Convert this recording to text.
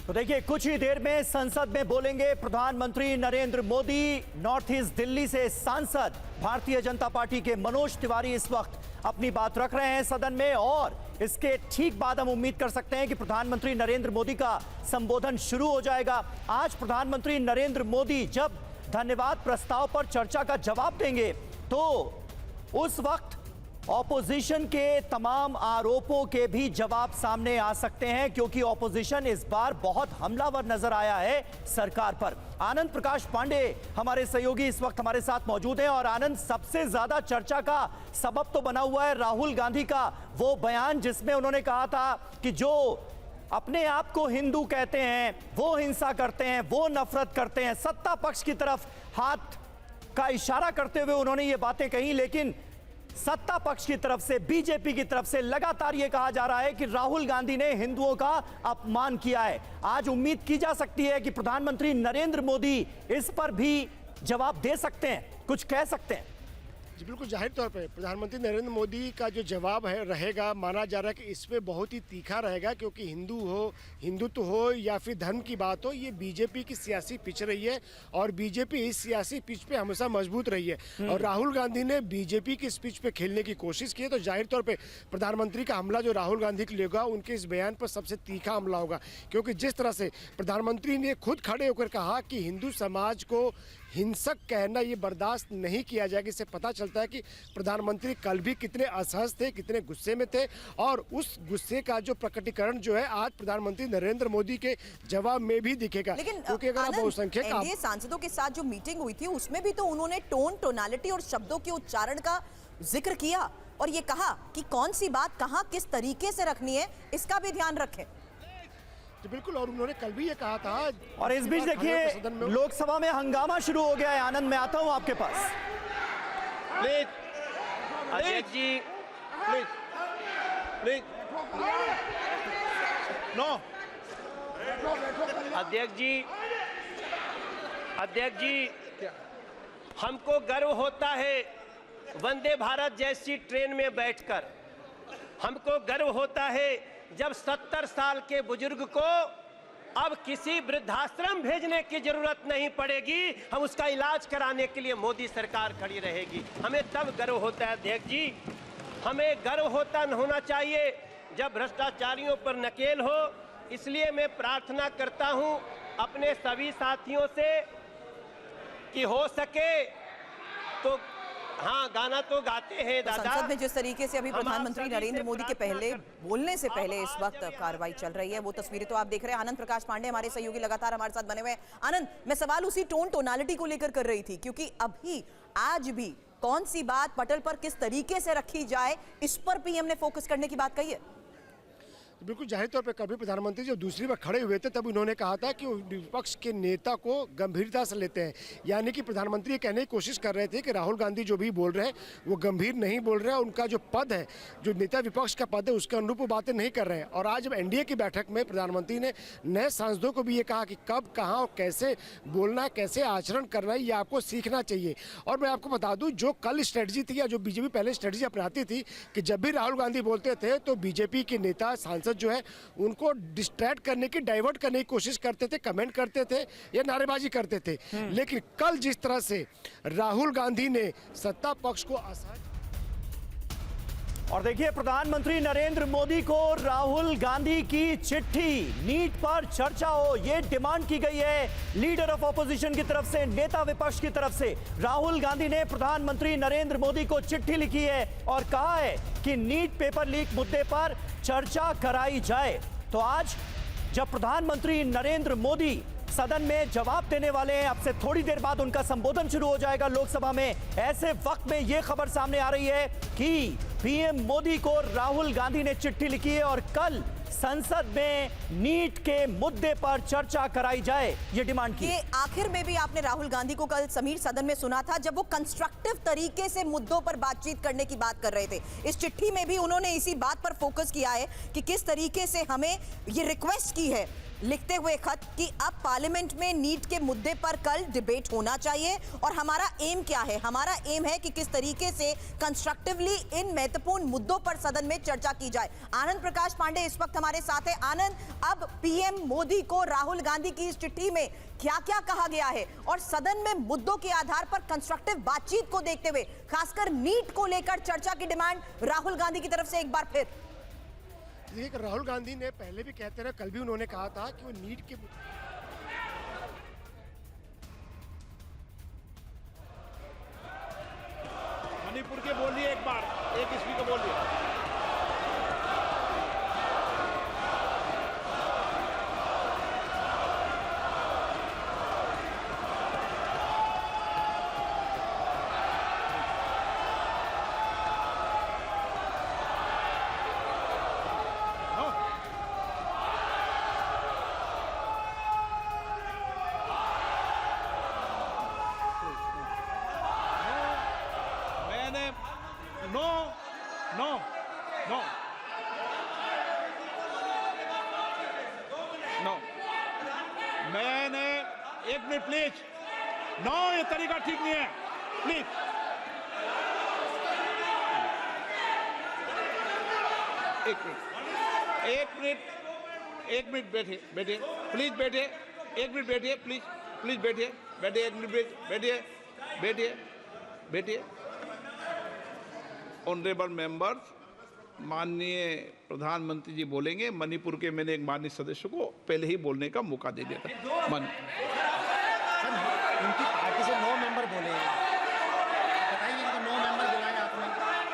तो देखिए, कुछ ही देर में संसद में बोलेंगे प्रधानमंत्री नरेंद्र मोदी। नॉर्थ ईस्ट दिल्ली से सांसद भारतीय जनता पार्टी के मनोज तिवारी इस वक्त अपनी बात रख रहे हैं सदन में, और इसके ठीक बाद हम उम्मीद कर सकते हैं कि प्रधानमंत्री नरेंद्र मोदी का संबोधन शुरू हो जाएगा। आज प्रधानमंत्री नरेंद्र मोदी जब धन्यवाद प्रस्ताव पर चर्चा का जवाब देंगे तो उस वक्त ऑपोजिशन के तमाम आरोपों के भी जवाब सामने आ सकते हैं, क्योंकि ऑपोजिशन इस बार बहुत हमलावर नजर आया है सरकार पर। आनंद प्रकाश पांडे हमारे सहयोगी इस वक्त हमारे साथ मौजूद हैं। और आनंद, सबसे ज्यादा चर्चा का सबब तो बना हुआ है राहुल गांधी का वो बयान, जिसमें उन्होंने कहा था कि जो अपने आप को हिंदू कहते हैं वो हिंसा करते हैं, वो नफरत करते हैं। सत्ता पक्ष की तरफ हाथ का इशारा करते हुए उन्होंने ये बातें कही, लेकिन सत्ता पक्ष की तरफ से, बीजेपी की तरफ से लगातार यह कहा जा रहा है कि राहुल गांधी ने हिंदुओं का अपमान किया है। आज उम्मीद की जा सकती है कि प्रधानमंत्री नरेंद्र मोदी इस पर भी जवाब दे सकते हैं, कुछ कह सकते हैं। जी बिल्कुल, जाहिर तौर पे प्रधानमंत्री नरेंद्र मोदी का जो जवाब है रहेगा, माना जा रहा है कि इसमें बहुत ही तीखा रहेगा, क्योंकि हिंदुत्व हो या फिर धर्म की बात हो, ये बीजेपी की सियासी पिच रही है और बीजेपी इस सियासी पिच पे हमेशा मजबूत रही है। और राहुल गांधी ने बीजेपी की इस पिच पे खेलने की कोशिश की है, तो जाहिर तौर पर प्रधानमंत्री का हमला जो राहुल गांधी के लिए होगा, उनके इस बयान पर सबसे तीखा हमला होगा। क्योंकि जिस तरह से प्रधानमंत्री ने खुद खड़े होकर कहा कि हिंदू समाज को हिंसक कहना ये बर्दाश्त नहीं किया जाएगा, इससे पता चलता है कि प्रधानमंत्री कल भी कितने असहज थे, कितने गुस्से में थे, और उस गुस्से का जो प्रकटीकरण जो है आज प्रधानमंत्री नरेंद्र मोदी के जवाब में भी दिखेगा। क्योंकि अगर बहुसंख्यक सांसदों के साथ जो मीटिंग हुई थी उसमें भी तो उन्होंने टोनालिटी और शब्दों के उच्चारण का जिक्र किया और ये कहा कि कौन सी बात कहां किस तरीके से रखनी है, इसका भी ध्यान रखें। जी बिल्कुल, और उन्होंने कल भी ये कहा था। और इस बीच देखिए, लोकसभा में हंगामा शुरू हो गया है। आनंद, मैं आता हूं आपके पास। प्लीज अध्यक्ष जी, प्लीज नो। अध्यक्ष जी, हमको गर्व होता है वंदे भारत जैसी ट्रेन में बैठकर। हमको गर्व होता है जब 70 साल के बुजुर्ग को अब किसी वृद्धाश्रम भेजने की जरूरत नहीं पड़ेगी, हम उसका इलाज कराने के लिए मोदी सरकार खड़ी रहेगी। हमें तब गर्व होता है अध्यक्ष जी। हमें गर्व होना चाहिए जब भ्रष्टाचारियों पर नकेल हो। इसलिए मैं प्रार्थना करता हूं अपने सभी साथियों से कि हो सके तो हाँ, गाना तो गाते हैं दादा। संसद में जिस तरीके से अभी प्रधानमंत्री नरेंद्र मोदी के पहले बोलने से पहले इस वक्त कार्रवाई चल रही है, वो तस्वीरें तो आप देख रहे हैं। आनंद प्रकाश पांडे हमारे सहयोगी लगातार हमारे साथ बने हुए हैं। आनंद, मैं सवाल उसी टोनालिटी को लेकर कर रही थी, क्योंकि अभी आज भी कौन सी बात पटल पर किस तरीके से रखी जाए, इस पर पीएम ने फोकस करने की बात कही है। बिल्कुल, जाहिर तौर पर कभी प्रधानमंत्री जब दूसरी बार खड़े हुए थे तब उन्होंने कहा था कि विपक्ष के नेता को गंभीरता से लेते हैं। यानी कि प्रधानमंत्री ये कहने की कोशिश कर रहे थे कि राहुल गांधी जो भी बोल रहे हैं वो गंभीर नहीं बोल रहे हैं, उनका जो पद है, जो नेता विपक्ष का पद है, उसके अनुरूप वो बातें नहीं कर रहे हैं। और आज जब एनडीए की बैठक में प्रधानमंत्री ने नए सांसदों को भी ये कहा कि कब, कहाँ और कैसे बोलना है, कैसे आचरण करना है, ये आपको सीखना चाहिए। और मैं आपको बता दूँ, जो कल स्ट्रेटजी थी या जो बीजेपी पहले स्ट्रेटजी अपनाती थी कि जब भी राहुल गांधी बोलते थे तो बीजेपी के नेता सांसद जो है उनको डिस्ट्रैक्ट करने की, डाइवर्ट करने की कोशिश करते थे, कमेंट करते थे या नारेबाजी करते थे। लेकिन कल जिस तरह से राहुल गांधी ने सत्ता पक्ष को और देखिए, प्रधानमंत्री नरेंद्र मोदी को राहुल गांधी की चिट्ठी, नीट पर चर्चा हो, यह डिमांड की गई है लीडर ऑफ ऑपोजिशन की तरफ से, नेता विपक्ष की तरफ से। राहुल गांधी ने प्रधानमंत्री नरेंद्र मोदी को चिट्ठी लिखी है और कहा है कि नीट पेपर लीक मुद्दे पर चर्चा कराई जाए। तो आज जब प्रधानमंत्री नरेंद्र मोदी सदन में जवाब देने वाले हैं, अब से थोड़ी देर बाद उनका संबोधन शुरू हो जाएगा लोकसभा में, ऐसे वक्त में यह खबर सामने आ रही है कि पीएम मोदी को राहुल गांधी ने चिट्ठी लिखी है और कल संसद में नीट के मुद्दे पर चर्चा कराई जाए, ये डिमांड की। ये आखिर में भी आपने राहुल गांधी को कल समीर सदन में सुना था जब वो कंस्ट्रक्टिव तरीके से मुद्दों पर बातचीत करने की बात कर रहे थे। इस चिट्ठी में भी उन्होंने इसी बात पर फोकस किया है कि किस तरीके से हमें ये रिक्वेस्ट की है लिखते हुए खत कि अब पार्लियामेंट में नीट के मुद्दे पर कल डिबेट होना चाहिए और हमारा एम क्या है। हमारा एम है कि किस तरीके से कंस्ट्रक्टिवली इन महत्वपूर्ण मुद्दों पर सदन में चर्चा की जाए। आनंद प्रकाश पांडे इस वक्त हमारे साथ है। आनंद, अब पीएम मोदी को राहुल गांधी की इस चिट्ठी में क्या-क्या कहा गया है और सदन में मुद्दों के आधार पर कंस्ट्रक्टिव बातचीत को देखते हुए खासकर नीट को लेकर चर्चा की डिमांड राहुल गांधी की तरफ से एक बार फिर। देखिए, राहुल गांधी ने पहले भी कहते रहे, कल भी उन्होंने कहा था कि वो नीट के मणिपुर के बोलिए एक बार, एक स्पीकर बोलिए। नो, मैंने एक मिनट प्लीज। नो, ये तरीका ठीक नहीं है, प्लीज। एक मिनट बैठिए प्लीज, बैठिए 1 मिनट बैठिए प्लीज बैठिए 1 मिनट बैठिए। ऑनरेबल मेंबर्स, माननीय प्रधानमंत्री जी बोलेंगे। मणिपुर के मैंने एक माननीय सदस्य को पहले ही बोलने का मौका दे दिया था। उनकी पार्टी से 9 मेंबर बोले हैं।